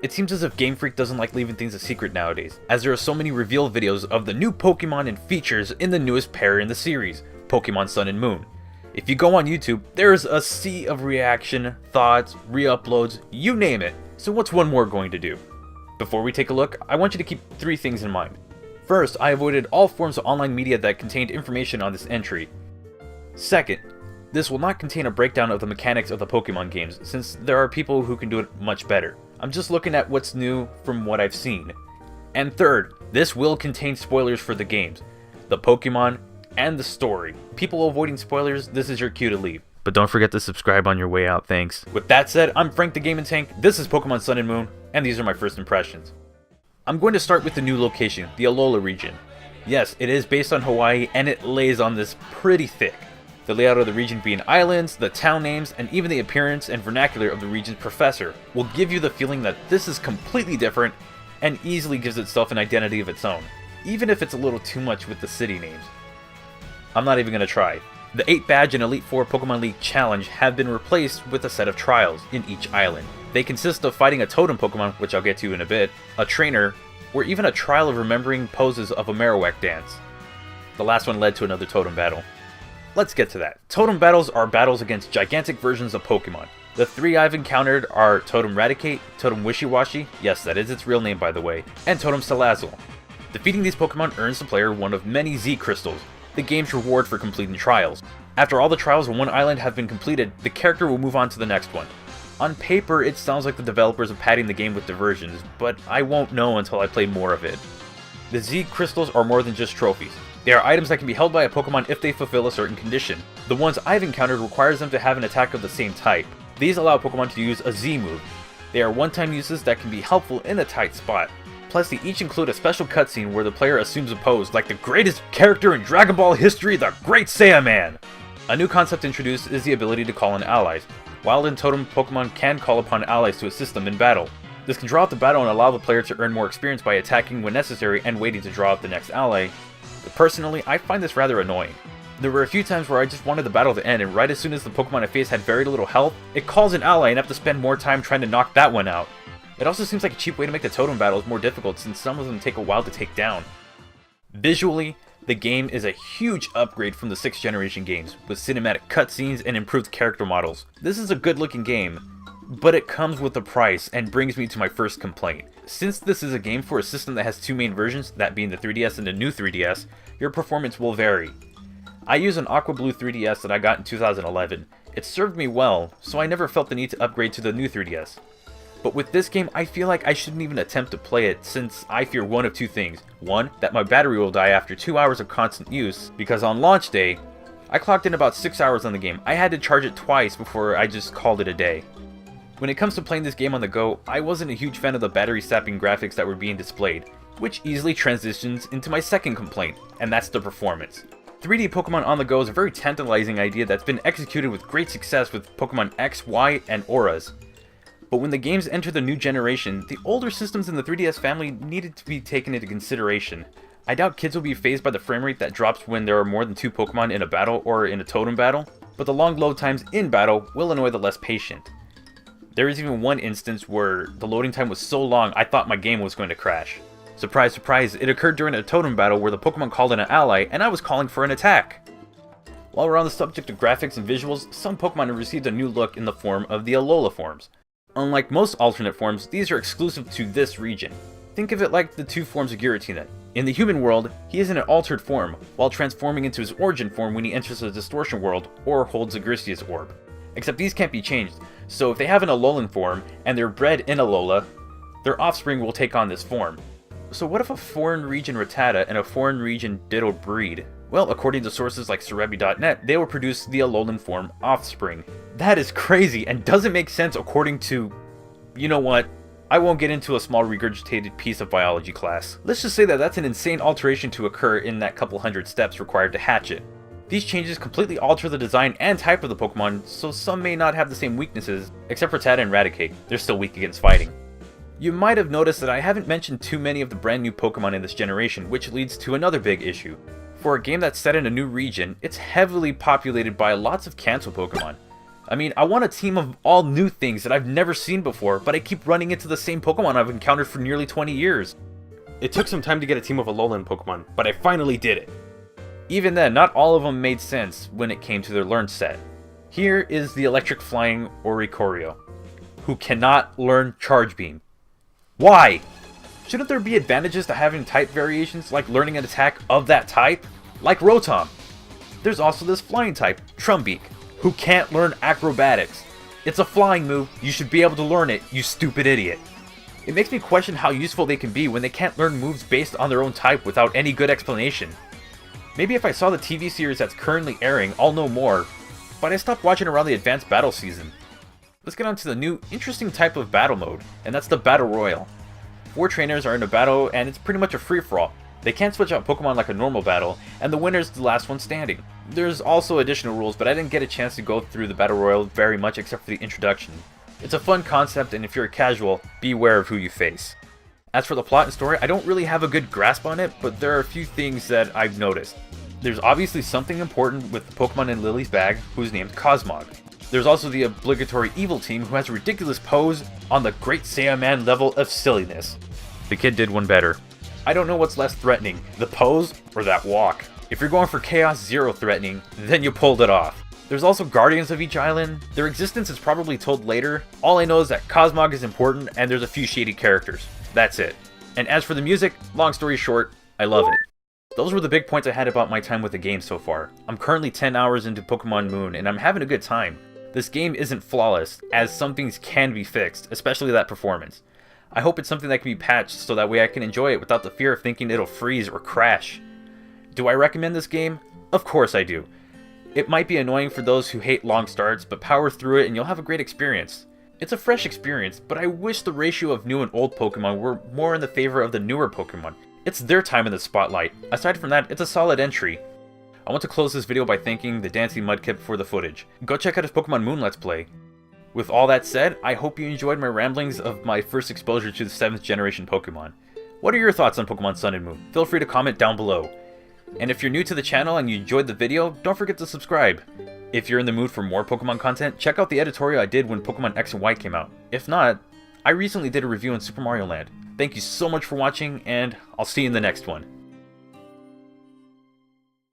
It seems as if Game Freak doesn't like leaving things a secret nowadays, as there are so many reveal videos of the new Pokemon and features in the newest pair in the series, Pokemon Sun and Moon. If you go on YouTube, there's a sea of reaction, thoughts, re-uploads, you name it, so what's one more going to do? Before we take a look, I want you to keep 3 things in mind. First, I avoided all forms of online media that contained information on this entry. Second, this will not contain a breakdown of the mechanics of the Pokemon games, since there are people who can do it much better. I'm just looking at what's new from what I've seen. And third, this will contain spoilers for the games, the Pokemon, and the story. People avoiding spoilers, this is your cue to leave. But don't forget to subscribe on your way out, thanks. With that said, I'm Frank the GaminTank, this is Pokemon Sun and Moon, and these are my first impressions. I'm going to start with the new location, the Alola region. Yes, it is based on Hawaii, and it lays on this pretty thick. The layout of the region being islands, the town names, and even the appearance and vernacular of the region's professor will give you the feeling that this is completely different and easily gives itself an identity of its own, even if it's a little too much with the city names. I'm not even going to try. The 8 badge and Elite 4 Pokemon League Challenge have been replaced with a set of trials in each island. They consist of fighting a totem Pokemon, which I'll get to in a bit, a trainer, or even a trial of remembering poses of a Marowak dance. The last one led to another totem battle. Let's get to that. Totem battles are battles against gigantic versions of Pokemon. The 3 I've encountered are Totem Raticate, Totem Wishiwashi, yes that is its real name by the way, and Totem Salazzle. Defeating these Pokemon earns the player one of many Z Crystals, the game's reward for completing trials. After all the trials on one island have been completed, the character will move on to the next one. On paper, it sounds like the developers are padding the game with diversions, but I won't know until I play more of it. The Z Crystals are more than just trophies. They are items that can be held by a Pokemon if they fulfill a certain condition. The ones I've encountered requires them to have an attack of the same type. These allow Pokemon to use a Z move. They are one-time uses that can be helpful in a tight spot. Plus, they each include a special cutscene where the player assumes a pose like the greatest character in Dragon Ball history, the Great Saiyaman! A new concept introduced is the ability to call in allies. Wild and Totem Pokemon can call upon allies to assist them in battle. This can draw out the battle and allow the player to earn more experience by attacking when necessary and waiting to draw out the next ally. But personally, I find this rather annoying. There were a few times where I just wanted the battle to end, and right as soon as the Pokemon I faced had very little health, it calls an ally and I have to spend more time trying to knock that one out. It also seems like a cheap way to make the totem battles more difficult since some of them take a while to take down. Visually, the game is a huge upgrade from the 6th generation games, with cinematic cutscenes and improved character models. This is a good looking game, but it comes with a price and brings me to my first complaint. Since this is a game for a system that has 2 main versions, that being the 3DS and the new 3DS, your performance will vary. I use an Aqua Blue 3DS that I got in 2011. It served me well, so I never felt the need to upgrade to the new 3DS. But with this game, I feel like I shouldn't even attempt to play it since I fear one of 2 things. One, that my battery will die after 2 hours of constant use, because on launch day, I clocked in about 6 hours on the game. I had to charge it twice before I just called it a day. When it comes to playing this game on the go, I wasn't a huge fan of the battery sapping graphics that were being displayed, which easily transitions into my second complaint, and that's the performance. 3D Pokemon on the go is a very tantalizing idea that's been executed with great success with Pokemon X, Y, and Auras. But when the games enter the new generation, the older systems in the 3DS family needed to be taken into consideration. I doubt kids will be fazed by the frame rate that drops when there are more than 2 Pokemon in a battle or in a totem battle, but the long load times in battle will annoy the less patient. There is even one instance where the loading time was so long I thought my game was going to crash. Surprise, surprise, it occurred during a totem battle where the Pokemon called in an ally and I was calling for an attack. While we're on the subject of graphics and visuals, some Pokemon have received a new look in the form of the Alola forms. Unlike most alternate forms, these are exclusive to this region. Think of it like the 2 forms of Giratina. In the human world, he is in an altered form, while transforming into his origin form when he enters the Distortion world or holds a Grisius orb. Except these can't be changed, so if they have an Alolan form, and they're bred in Alola, their offspring will take on this form. So what if a foreign region Rattata and a foreign region Ditto breed? Well, according to sources like Cerebi.net, they will produce the Alolan form offspring. That is crazy and doesn't make sense according to... You know what? I won't get into a small regurgitated piece of biology class. Let's just say that that's an insane alteration to occur in that couple hundred steps required to hatch it. These changes completely alter the design and type of the Pokemon, so some may not have the same weaknesses, except for Rattata and Raticate. They're still weak against fighting. You might have noticed that I haven't mentioned too many of the brand new Pokemon in this generation, which leads to another big issue. For a game that's set in a new region, it's heavily populated by lots of cancel Pokemon. I mean, I want a team of all new things that I've never seen before, but I keep running into the same Pokemon I've encountered for nearly 20 years. It took some time to get a team of Alolan Pokemon, but I finally did it. Even then, not all of them made sense when it came to their learn set. Here is the electric flying Oricorio, who cannot learn Charge Beam. Why? Shouldn't there be advantages to having type variations, like learning an attack of that type? Like Rotom. There's also this flying type, Trumbeak, who can't learn acrobatics. It's a flying move, you should be able to learn it, you stupid idiot. It makes me question how useful they can be when they can't learn moves based on their own type without any good explanation. Maybe if I saw the TV series that's currently airing, I'll know more, but I stopped watching around the advanced battle season. Let's get on to the new, interesting type of battle mode, and that's the Battle Royal. 4 trainers are in a battle, and it's pretty much a free-for-all. They can't switch out Pokemon like a normal battle, and the winner is the last one standing. There's also additional rules, but I didn't get a chance to go through the Battle Royal very much except for the introduction. It's a fun concept, and if you're a casual, beware of who you face. As for the plot and story, I don't really have a good grasp on it, but there are a few things that I've noticed. There's obviously something important with the Pokemon in Lily's bag, who's named Cosmog. There's also the obligatory evil team who has a ridiculous pose on the Great Saiyaman level of silliness. The kid did one better. I don't know what's less threatening, the pose or that walk. If you're going for Chaos Zero threatening, then you pulled it off. There's also guardians of each island. Their existence is probably told later. All I know is that Cosmog is important and there's a few shady characters. That's it. And as for the music, long story short, I love it. Those were the big points I had about my time with the game so far. I'm currently 10 hours into Pokemon Moon and I'm having a good time. This game isn't flawless, as some things can be fixed, especially that performance. I hope it's something that can be patched so that way I can enjoy it without the fear of thinking it'll freeze or crash. Do I recommend this game? Of course I do. It might be annoying for those who hate long starts, but power through it and you'll have a great experience. It's a fresh experience, but I wish the ratio of new and old Pokemon were more in the favor of the newer Pokemon. It's their time in the spotlight. Aside from that, it's a solid entry. I want to close this video by thanking the Dancing Mudkip for the footage. Go check out his Pokemon Moon Let's Play. With all that said, I hope you enjoyed my ramblings of my first exposure to the 7th generation Pokemon. What are your thoughts on Pokemon Sun and Moon? Feel free to comment down below. And if you're new to the channel and you enjoyed the video, don't forget to subscribe. If you're in the mood for more Pokemon content, check out the editorial I did when Pokemon X and Y came out. If not, I recently did a review on Super Mario Land. Thank you so much for watching, and I'll see you in the next one.